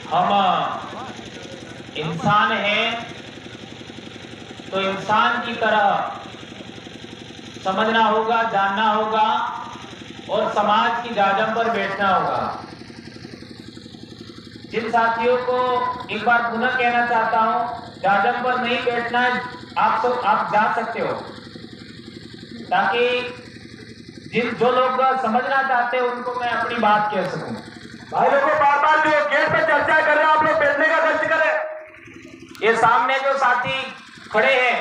हम इंसान हैं तो इंसान की तरह समझना होगा, जानना होगा और समाज की जाजम पर बैठना होगा। जिन साथियों को एक बार पुनः कहना चाहता हूं, जाजम पर नहीं बैठना है, आप जा सकते हो, ताकि जो लोग समझना चाहते हैं उनको मैं अपनी बात कह सकूं। भाई लोगों, बार बार जो गेट पे चर्चा कर रहे हैं, आप लोग बैठने का कष्ट करें। ये सामने जो साथी खड़े हैं,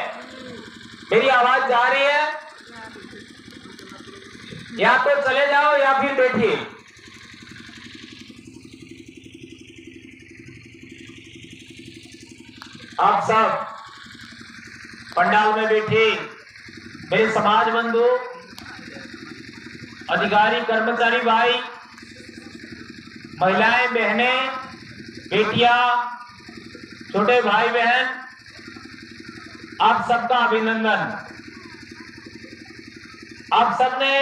मेरी आवाज जा रही है? या तो चले जाओ या फिर बैठिए। आप सब पंडाल में बैठे मेरे समाज बंधु, अधिकारी कर्मचारी भाई, महिलाएं बहनें, बेटियां, छोटे भाई बहन, आप सबका अभिनंदन। आप सबने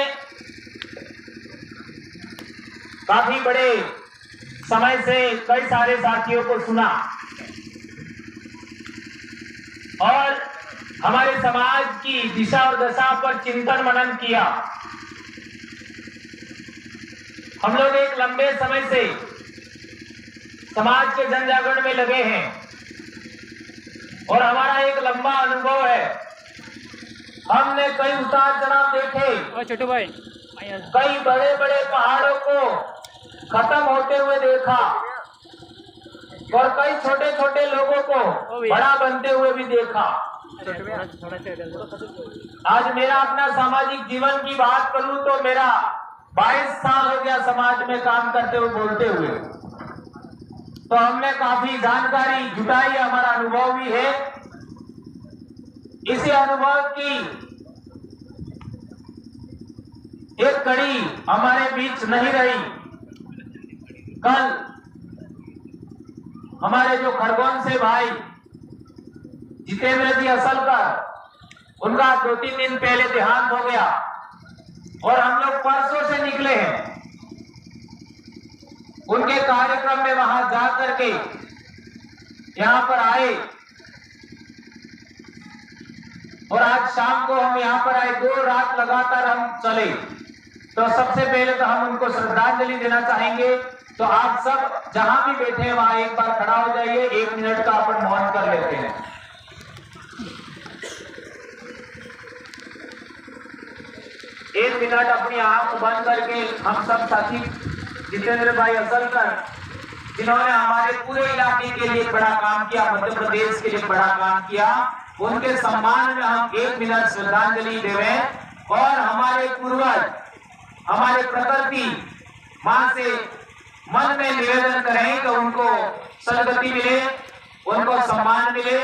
काफी बड़े समय से कई सारे साथियों को सुना और हमारे समाज की दिशा और दशा पर चिंतन मनन किया। हम लोग एक लंबे समय से समाज के जन जागरण में लगे हैं और हमारा एक लंबा अनुभव है। हमने कई उतार चढ़ाव देखे, छोटे भाई, कई बड़े बड़े पहाड़ों को खत्म होते हुए देखा और कई छोटे छोटे लोगों को बड़ा बनते हुए भी देखा। आज मेरा अपना सामाजिक जीवन की बात करूं तो मेरा 22 साल हो गया समाज में काम करते हुए, बोलते हुए। तो हमने काफी जानकारी जुटाई, हमारा अनुभव भी है। इसी अनुभव की एक कड़ी हमारे बीच नहीं रही। कल हमारे जो खरगोन से भाई जितेंद्र जी असलकर, उनका 2-3 दिन पहले देहांत हो गया और हम लोग परसों से निकले हैं उनके कार्यक्रम में वहां जा करके यहां पर आए और आज शाम को हम यहां पर आए। 2 रात लगातार हम चले। तो सबसे पहले तो हम उनको श्रद्धांजलि देना चाहेंगे। तो आप सब जहां भी बैठे हैं वहां एक बार खड़ा हो जाइए, 1 मिनट का अपन मौन कर लेते हैं। एक मिनट अपनी आंख बंद करके हम सब साथी जितेंद्र भाई असलकर, जिन्होंने हमारे पूरे इलाके के लिए बड़ा काम किया, मध्य प्रदेश के लिए बड़ा काम किया, उनके सम्मान में हम 1 मिनट श्रद्धांजलि देवें और हमारे पूर्वज, हमारे प्रकृति मां से मन में निवेदन करें कि उनको सदगति मिले, उनको सम्मान मिले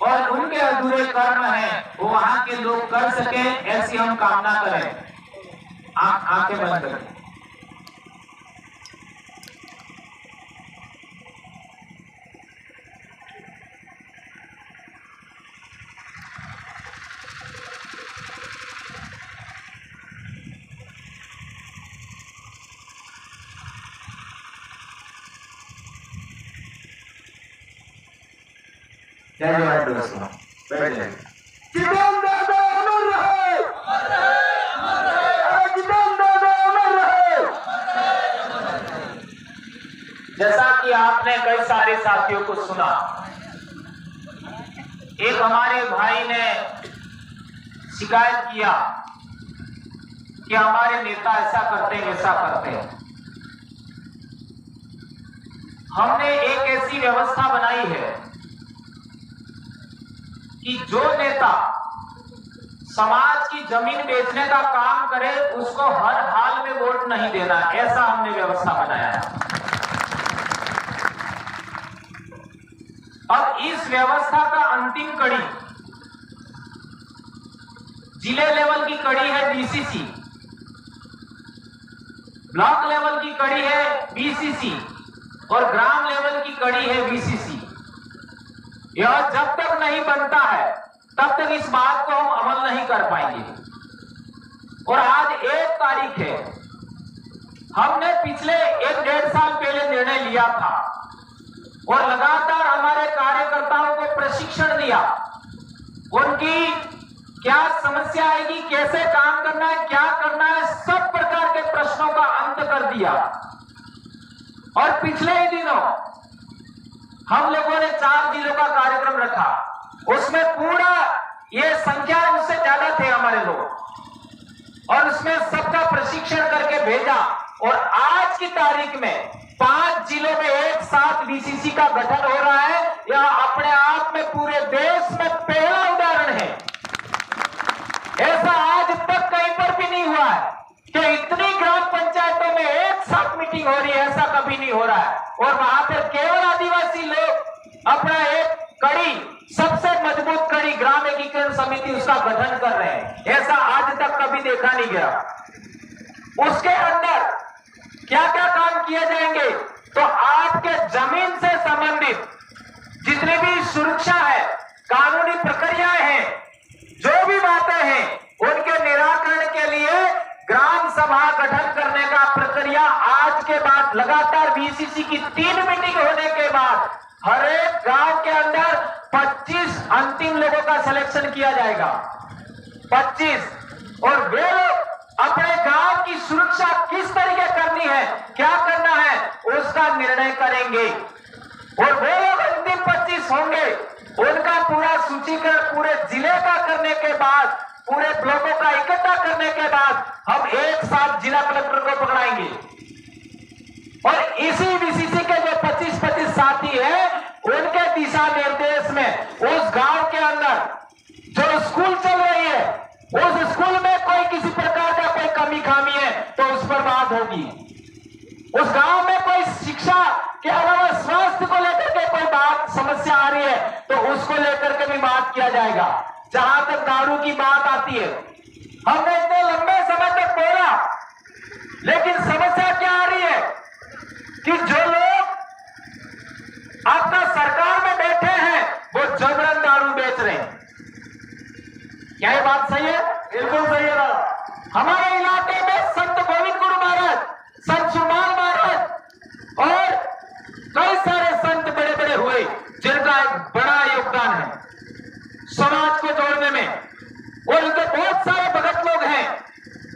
और उनके अधूरे कर्म हैं वो वहां के लोग कर सके, ऐसी हम कामना करें। आंखें बंद करें। जय जवान दोस्तों, बैठ जाइए। जितेंद्र अमर रहे, जितेंद्र अमर रहे। जैसा कि आपने कई सारे साथियों को सुना, एक हमारे भाई ने शिकायत किया कि हमारे नेता ऐसा करते हैं, वैसा करते हैं। हमने एक ऐसी व्यवस्था बनाई है कि जो नेता समाज की जमीन बेचने का काम करे उसको हर हाल में वोट नहीं देना, ऐसा हमने व्यवस्था बनाया है। अब इस व्यवस्था का अंतिम कड़ी, जिले लेवल की कड़ी है डीसीसी, ब्लॉक लेवल की कड़ी है बीसीसी और ग्राम लेवल की कड़ी है वीसीसी। यह जब तक नहीं बनता है तब तक इस बात को हम अमल नहीं कर पाएंगे। और आज 1 तारीख है, हमने पिछले 1-1.5 साल पहले निर्णय लिया था और लगातार हमारे कार्यकर्ताओं को प्रशिक्षण दिया। उनकी क्या समस्या आएगी, कैसे काम करना है, क्या करना है, सब प्रकार के प्रश्नों का अंत कर दिया। और पिछले ही दिनों हम लोगों ने 4 जिलों का कार्यक्रम रखा, उसमें पूरा ये संख्या उससे ज्यादा थे हमारे लोग, और उसमें सबका प्रशिक्षण करके भेजा। और आज की तारीख में 5 जिलों में एक साथ बीसीसी का गठन हो रहा है। यह अपने आप में पूरे देश में पहला उदाहरण है। ऐसा आज तक कहीं पर भी नहीं हुआ है कि इतनी ग्राम पंचायतों में एक साथ मीटिंग हो रही है, ऐसा कभी नहीं हो रहा है। और वहां पर केवल आदिवासी लोग अपना एक कड़ी, सबसे मजबूत कड़ी ग्राम एकीकरण समिति उसका गठन कर रहे हैं। ऐसा आज तक कभी देखा नहीं गया। उसके अंदर क्या क्या काम किए जाएंगे, तो आपके जमीन से संबंधित जितनी भी सुरक्षा है, कानूनी प्रक्रियाएं हैं, जो भी बातें हैं, उनके निराकरण के लिए ग्राम सभा गठन करने का प्रक्रिया आज के बाद लगातार बीसीसी की 3 मीटिंग होने के बाद हर एक गांव के अंदर 25 अंतिम लोगों का सिलेक्शन किया जाएगा। 25, और वे लोग अपने गांव की सुरक्षा किस तरीके करनी है, क्या करना है, उसका निर्णय करेंगे। और वे लोग अंतिम 25 होंगे, उनका पूरा सूचीकरण पूरे जिले का करने के बाद, पूरे ब्लॉकों का इकट्ठा करने के बाद हम एक साथ जिला कलेक्टर को पकड़ाएंगे। और इसी बीसीसी के जो 25 साथी हैं, उनके दिशा निर्देश में उस गांव के अंदर जो स्कूल चल रही है, उस स्कूल में कोई किसी प्रकार का कोई कमी खामी है तो उस पर बात होगी। उस गांव में कोई शिक्षा के अलावा स्वास्थ्य को लेकर के कोई बात समस्या आ रही है तो उसको लेकर के भी बात किया जाएगा। जहां तक दारू की बात आती है, हमने इतने लंबे समय तक बोला, लेकिन समस्या क्या आ रही है कि जो लोग आपका सरकार में बैठे हैं वो जबरन दारू बेच रहे हैं। क्या ये बात सही है? बिल्कुल सही है। हमारे इलाके में संत गोविंद गुरु महाराज, संत सुरमान महाराज और कई सारे संत बड़े बड़े हुए, जिनका एक बड़ा योगदान है समाज को जोड़ने में, और उनके बहुत सारे भगत लोग हैं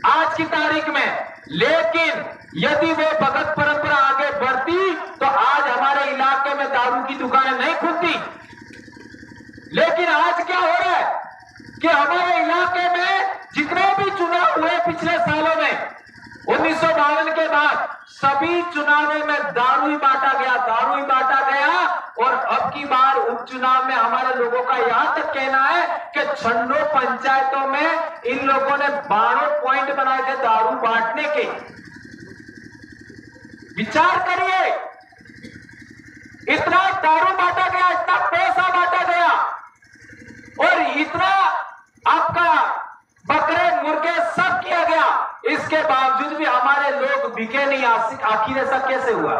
आज की तारीख में। लेकिन यदि वो भगत परंपरा आगे बढ़ती तो आज हमारे इलाके में दारू की दुकानें नहीं खुलती। लेकिन आज क्या हो रहा है कि हमारे इलाके में जितने भी चुनाव हुए पिछले सालों में, 1952 के बाद सभी चुनावों में दारू ही बांटा गया, दारू ही बांटा गया। और अब की बार उपचुनाव में हमारे लोगों का यहां तक कहना है कि 6 पंचायतों में इन लोगों ने 12 पॉइंट बनाए थे दारू बांटने के। विचार करिए, इतना दारू बांटा गया, इतना पैसा बांटा गया, और इतना आपका बकरे मुर्गे सब किया गया, इसके बावजूद भी हमारे लोग बिके नहीं। आखिर ऐसा कैसे हुआ?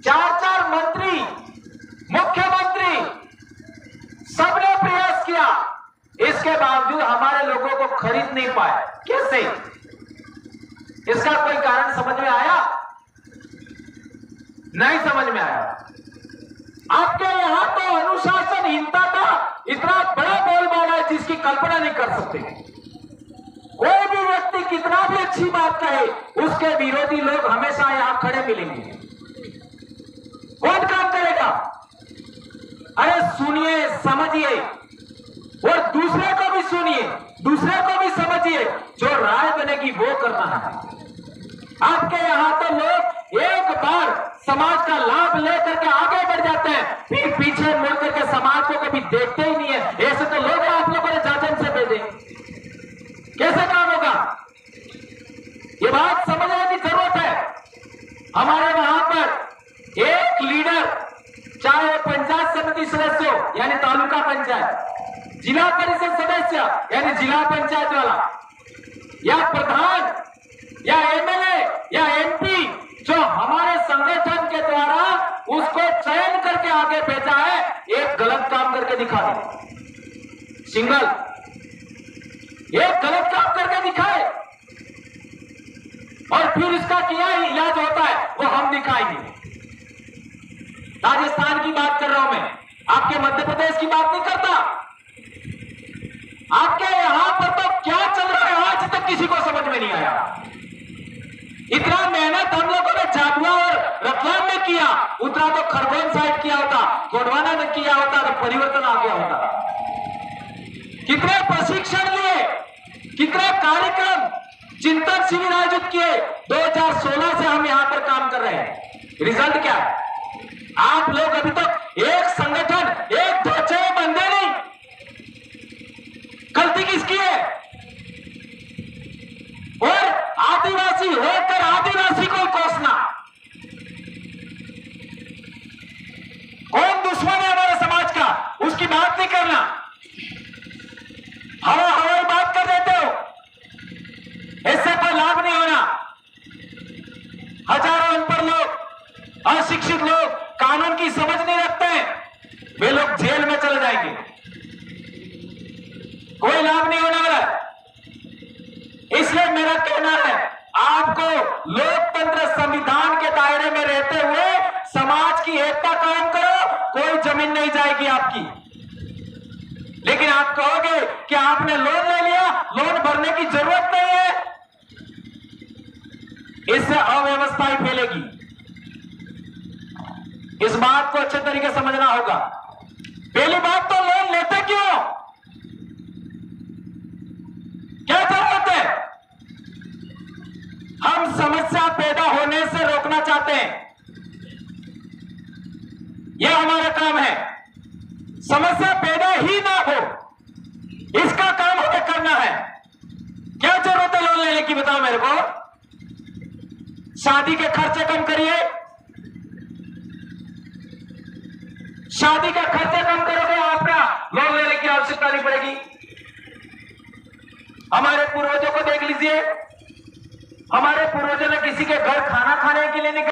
4 मंत्री, मुख्यमंत्री, सबने प्रयास किया, इसके बावजूद हमारे लोगों को खरीद नहीं पाए। कैसे? इसका कोई कारण समझ में आया? नहीं समझ में आया। आपके यहां तो अनुशासनहीनता का इतना बड़ा बोलबाला है जिसकी कल्पना नहीं कर सकते। कोई भी व्यक्ति कितना भी अच्छी बात कहे, उसके विरोधी लोग हमेशा यहां खड़े मिलेंगे। कौन काम करेगा? अरे सुनिए, समझिए, और दूसरे को भी सुनिए, दूसरे को भी समझिए, जो राय बनेगी वो करना है। आपके यहां तो लोग एक बार समाज का लाभ लेकर के आगे बढ़ जाते हैं, फिर पीछे मुड़ करके समाज को कभी देखते ही नहीं है। ऐसे तो लोग आप लोगों ने जाजन से भेजे, कैसे काम होगा? ये बात समझने की जरूरत है। हमारे वहां पर एक लीडर, चाहे वो पंचायत समिति सदस्य हो यानी तालुका पंचायत, जिला परिषद सदस्य यानी जिला पंचायत वाला, या प्रधान या एमएलए या एमपी, जो हमारे संगठन के द्वारा उसको चयन करके आगे भेजा है, एक गलत काम करके दिखा दे, सिंगल एक गलत काम करके दिखाए और फिर इसका क्या इलाज होता है वो हम दिखाएंगे। राजस्थान की बात कर रहा हूं मैं, आपके मध्य प्रदेश की बात नहीं करता। आपके यहां पर तो क्या चल रहा है आज तक किसी को समझ में नहीं आया। इतना मेहनत हम लोगों ने झाबुआ और रतलाम में किया, उतना तो खरगोन साइड किया होता, गोंडवाना ने किया होता तो परिवर्तन आ गया होता। कितने प्रशिक्षण लिए, कितने कार्यक्रम, चिंतन शिविर आयोजित किए। 2016 से हम यहां पर काम कर रहे हैं। रिजल्ट क्या है? आप लोग अभी तक एक संगठन, एक ढांचे में बंधे नहीं। गलती किसकी है? और आदिवासी होकर आदिवासी को कोसना। कौन दुश्मन है हमारे समाज का, उसकी बात नहीं करना। हवाई बात कर देते हो, इससे कोई लाभ नहीं होना। हजारों अनपढ़ लोग, अशिक्षित लोग कानून की समझ नहीं रखते हैं, वे लोग जेल में चले जाएंगे, कोई लाभ नहीं होने वाला। इसलिए मेरा कहना है, आपको लोकतंत्र संविधान के दायरे में रहते हुए समाज की एकता कायम करो, कोई जमीन नहीं जाएगी आपकी। लेकिन आप कहोगे कि आपने लोन ले लिया, लोन भरने की जरूरत नहीं है, इससे अव्यवस्था ही फैलेगी। इस बात को अच्छे तरीके से समझना होगा। पहली बात तो लोन लेते क्यों, क्या जरूरत है? हम समस्या पैदा होने से रोकना चाहते हैं, यह हमारा काम है। समस्या पैदा ही ना हो, इसका काम हमें करना है। क्या जरूरत है लोन लेने की, बताओ मेरे को। शादी के खर्चे कम करिए, शादी के खर्चे कम करोगे, आपका लोन लेने की आवश्यकता नहीं पड़ेगी। हमारे पूर्वजों को देख लीजिए, हमारे पूर्वजों ने किसी के घर खाना खाने के लिए नहीं